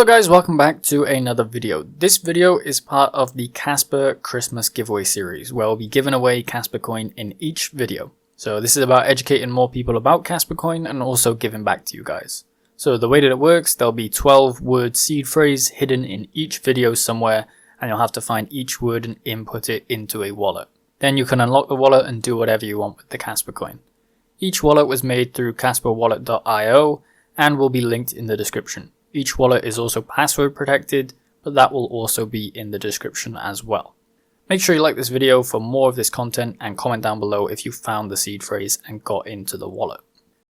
Hello guys, welcome back to another video. This video is part of the Kaspa Christmas giveaway series where we'll be giving away Kaspa coin in each video. So this is about educating more people about Kaspa coin and also giving back to you guys. So the way that it works, there'll be 12 word seed phrase hidden in each video somewhere, and you'll have to find each word and input it into a wallet. Then you can unlock the wallet and do whatever you want with the Kaspa coin. Each wallet was made through kaspawallet.io and will be linked in the description. Each wallet is also password protected, but that will also be in the description as well. Make sure you like this video for more of this content and comment down below if you found the seed phrase and got into the wallet.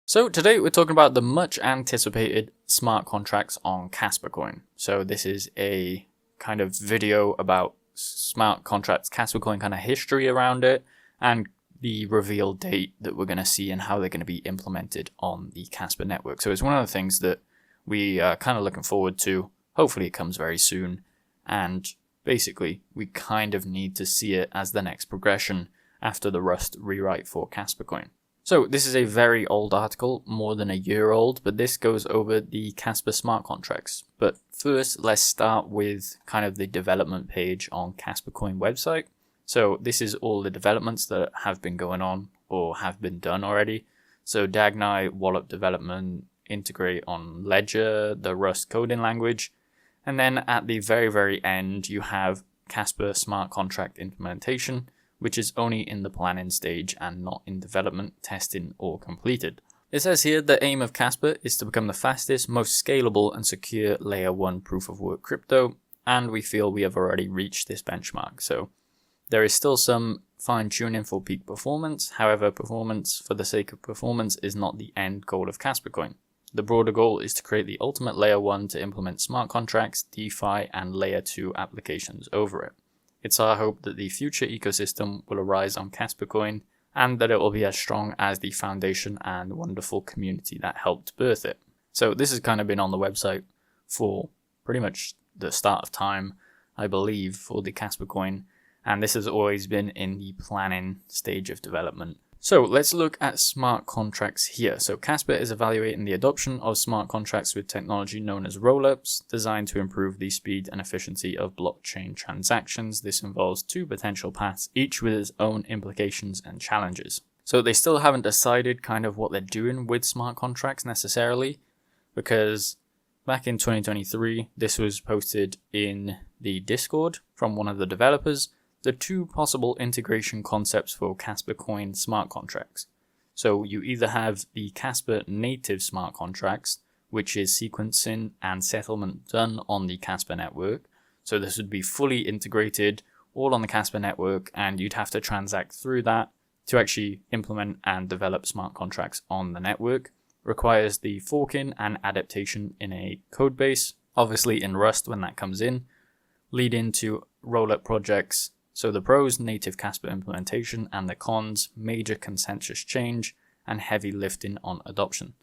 So today we're talking about the much anticipated smart contracts on Kaspa coin. So this is a kind of video about smart contracts, Kaspa coin kind of history around it, and the reveal date that we're going to see and how they're going to be implemented on the Kaspa network. So it's one of the things that we are kind of looking forward to. Hopefully it comes very soon, and basically we kind of need to see it as the next progression after the Rust rewrite for Kaspa coin. So this is a very old article, more than a year old, but this goes over the Kaspa smart contracts. But first let's start with kind of the development page on Kaspa coin website. So this is all the developments that have been going on or have been done already. So Dagnai, wallet development, integrate on Ledger, the Rust coding language, and then at the very end you have Kaspa smart contract implementation, which is only in the planning stage and not in development, testing, or completed. It says here the aim of Kaspa is to become the fastest, most scalable and secure layer 1 proof of work crypto, and we feel we have already reached this benchmark. So there is still some fine tuning for peak performance. However, performance for the sake of performance is not the end goal of Kaspa coin. The broader goal is to create the ultimate layer 1 to implement smart contracts, DeFi, and layer 2 applications over it. It's our hope that the future ecosystem will arise on Kaspa coin and that it will be as strong as the foundation and wonderful community that helped birth it. So this has kind of been on the website for pretty much the start of time, I believe, for the Kaspa coin, and this has always been in the planning stage of development. So let's look at smart contracts here. So Kaspa is evaluating the adoption of smart contracts with technology known as rollups, designed to improve the speed and efficiency of blockchain transactions. This involves 2 potential paths, each with its own implications and challenges. So they still haven't decided kind of what they're doing with smart contracts necessarily, because back in 2023, this was posted in the Discord from one of the developers. The 2 possible integration concepts for Kaspa coin smart contracts. So you either have the Kaspa native smart contracts, which is sequencing and settlement done on the Kaspa network. So this would be fully integrated all on the Kaspa network, and you'd have to transact through that to actually implement and develop smart contracts on the network. Requires the forking and adaptation in a code base, obviously in Rust when that comes in, lead into rollup projects. So the pros, native Kaspa implementation, and the cons, major consensus change and heavy lifting on adoption.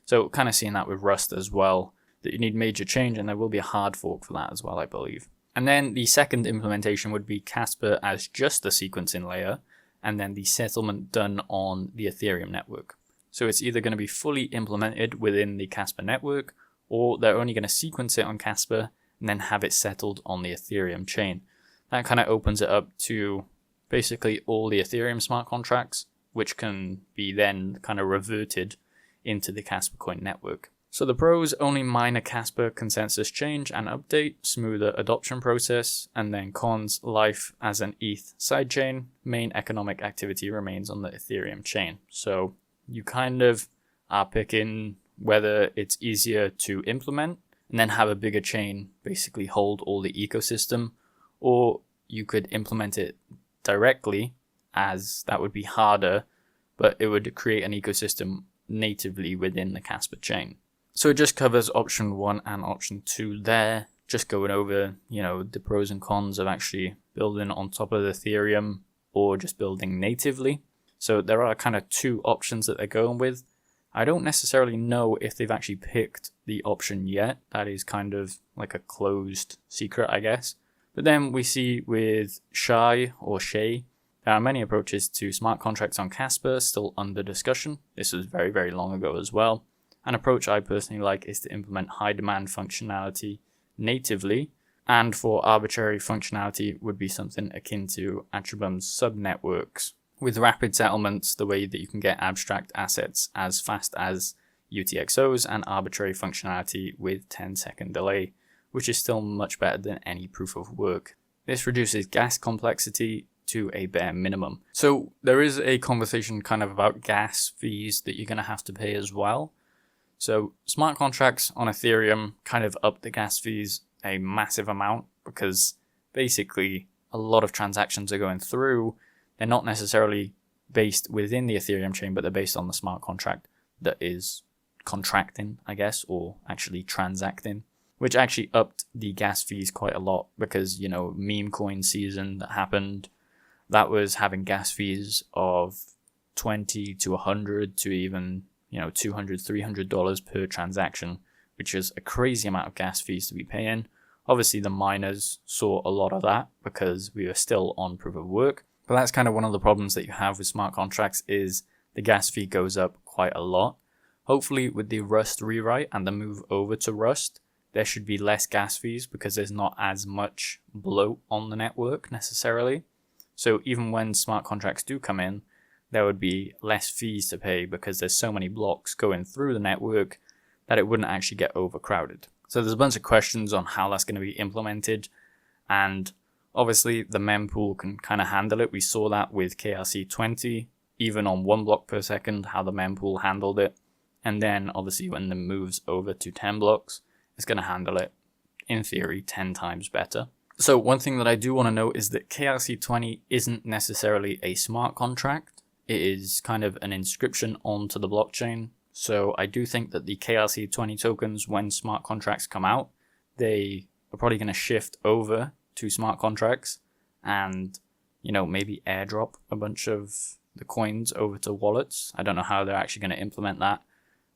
So kind of seeing that with Rust as well, that you need major change, and there will be a hard fork for that as well, I believe. And then the second implementation would be Kaspa as just a sequencing layer, and then the settlement done on the Ethereum network. So it's either going to be fully implemented within the Kaspa network, or they're only going to sequence it on Kaspa and then have it settled on the Ethereum chain. That kind of opens it up to basically all the Ethereum smart contracts, which can be then kind of reverted into the Kaspa coin network. So the pros, only minor Kaspa consensus change and update, smoother adoption process, and then cons, life as an ETH sidechain, main economic activity remains on the Ethereum chain. So you kind of are picking whether it's easier to implement and then have a bigger chain basically hold all the ecosystem, or you could implement it directly, as that would be harder, but it would create an ecosystem natively within the Kaspa chain. So it just covers option 1 and option 2 there, just going over, the pros and cons of actually building on top of Ethereum or just building natively. So there are kind of 2 options that they're going with. I don't necessarily know if they've actually picked the option yet. That is kind of like a closed secret, I guess. But then we see with Shay, there are many approaches to smart contracts on Kaspa still under discussion. This was very long ago as well. An approach I personally like is to implement high demand functionality natively, and for arbitrary functionality would be something akin to Atribum's subnetworks, with rapid settlements, the way that you can get abstract assets as fast as UTXOs, and arbitrary functionality with 10-second delay, which is still much better than any proof of work. This reduces gas complexity to a bare minimum. So there is a conversation kind of about gas fees that you're going to have to pay as well. So smart contracts on Ethereum kind of up the gas fees a massive amount, because basically a lot of transactions are going through. They're not necessarily based within the Ethereum chain, but they're based on the smart contract that is contracting, I guess, or actually transacting, which actually upped the gas fees quite a lot, because, you know, meme coin season that happened, that was having gas fees of 20 to 100 to even, you know, $200, $300 per transaction, which is a crazy amount of gas fees to be paying. Obviously, the miners saw a lot of that because we were still on proof of work. But that's kind of one of the problems that you have with smart contracts, is the gas fee goes up quite a lot. Hopefully with the Rust rewrite and the move over to Rust, there should be less gas fees because there's not as much bloat on the network necessarily. So even when smart contracts do come in, there would be less fees to pay because there's so many blocks going through the network that it wouldn't actually get overcrowded. So there's a bunch of questions on how that's going to be implemented, and obviously the mempool can kind of handle it. We saw that with KRC20, even on 1 block per second, how the mempool handled it. And then obviously when it moves over to 10 blocks, it's going to handle it, in theory, 10 times better. So one thing that I do want to note is that KRC20 isn't necessarily a smart contract. It is kind of an inscription onto the blockchain. So I do think that the KRC20 tokens, when smart contracts come out, they are probably going to shift over to smart contracts and, you know, maybe airdrop a bunch of the coins over to wallets. I don't know how they're actually going to implement that.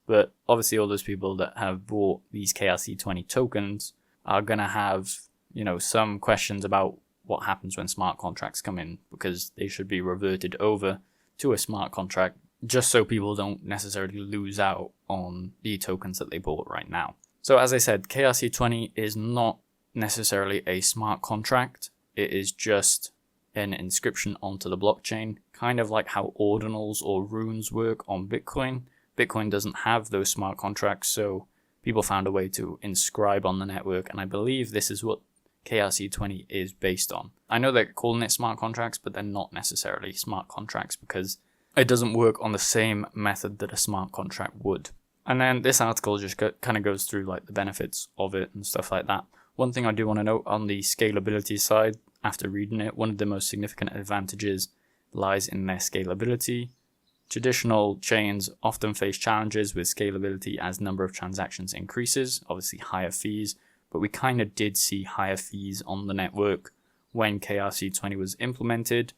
But obviously all those people that have bought these KRC20 tokens are going to have, you know, some questions about what happens when smart contracts come in, because they should be reverted over to a smart contract just so people don't necessarily lose out on the tokens that they bought right now. So as I said, KRC20 is not necessarily a smart contract. It is just an inscription onto the blockchain, kind of like how ordinals or runes work on Bitcoin. Bitcoin doesn't have those smart contracts, so people found a way to inscribe on the network, and I believe this is what KRC20 is based on. I know they're calling it smart contracts, but they're not necessarily smart contracts because it doesn't work on the same method that a smart contract would. And then this article just kind of goes through like the benefits of it and stuff like that. One thing I do want to note on the scalability side, after reading it, one of the most significant advantages lies in their scalability. Traditional chains often face challenges with scalability as number of transactions increases, obviously higher fees, but we kind of did see higher fees on the network when KRC20 was implemented,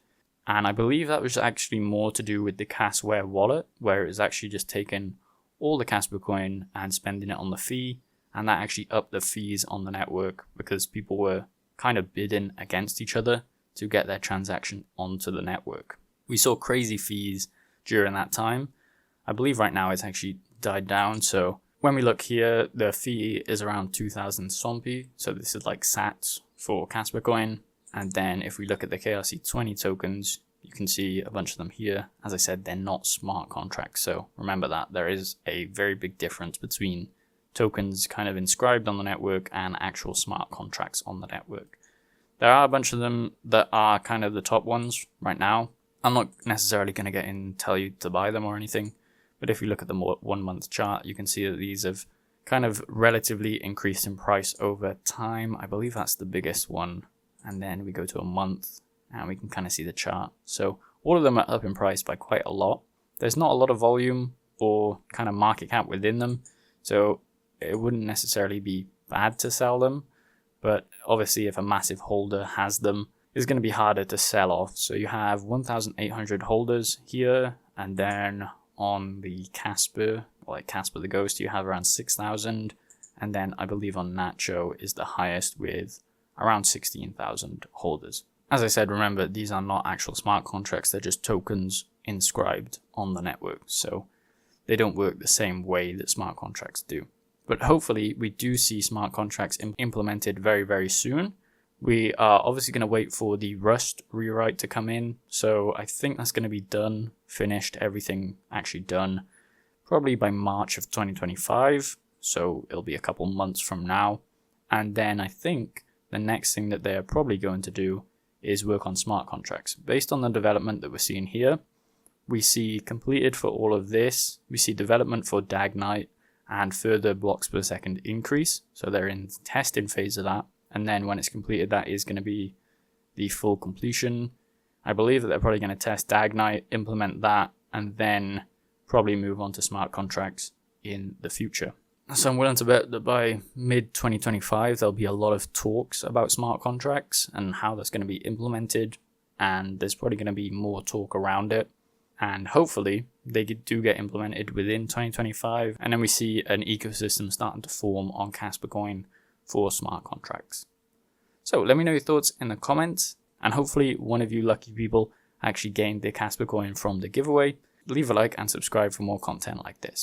and I believe that was actually more to do with the Kaspa wallet, where it was actually just taking all the Kaspa coin and spending it on the fee, and that actually upped the fees on the network because people were kind of bidding against each other to get their transaction onto the network. We saw crazy fees during that time. I believe right now it's actually died down. So when we look here, the fee is around 2,000 sompi. So this is like sats for Kaspa coin. And then if we look at the KRC20 tokens, you can see a bunch of them here. As I said, they're not smart contracts. So remember that there is a very big difference between tokens kind of inscribed on the network and actual smart contracts on the network. There are a bunch of them that are kind of the top ones right now. I'm not necessarily going to get in and tell you to buy them or anything, but if you look at the 1 month chart, you can see that these have kind of relatively increased in price over time. I believe that's the biggest one. And then we go to a month and we can kind of see the chart. So all of them are up in price by quite a lot. There's not a lot of volume or kind of market cap within them, so it wouldn't necessarily be bad to sell them. But obviously if a massive holder has them, it's going to be harder to sell off. So you have 1,800 holders here, and then on the Kaspa, like Kaspa the Ghost, you have around 6,000, and then I believe on Nacho is the highest with around 16,000 holders. As I said, remember, these are not actual smart contracts, they're just tokens inscribed on the network, so they don't work the same way that smart contracts do. But hopefully we do see smart contracts implemented very, very soon. We are obviously going to wait for the Rust rewrite to come in. So I think that's going to be done, finished, everything actually done, probably by March of 2025. So it'll be a couple months from now. And then I think the next thing that they're probably going to do is work on smart contracts. Based on the development that we're seeing here, we see completed for all of this. We see development for DAG-Knight and further blocks per second increase. So they're in testing phase of that. And then when it's completed, that is going to be the full completion. I believe that they're probably going to test DAG-Knight, implement that, and then probably move on to smart contracts in the future. So I'm willing to bet that by mid-2025, there'll be a lot of talks about smart contracts and how that's going to be implemented. And there's probably going to be more talk around it. And hopefully they do get implemented within 2025. And then we see an ecosystem starting to form on Kaspa Coin for smart contracts. So let me know your thoughts in the comments. And hopefully one of you lucky people actually gained the Kaspa Coin from the giveaway. Leave a like and subscribe for more content like this.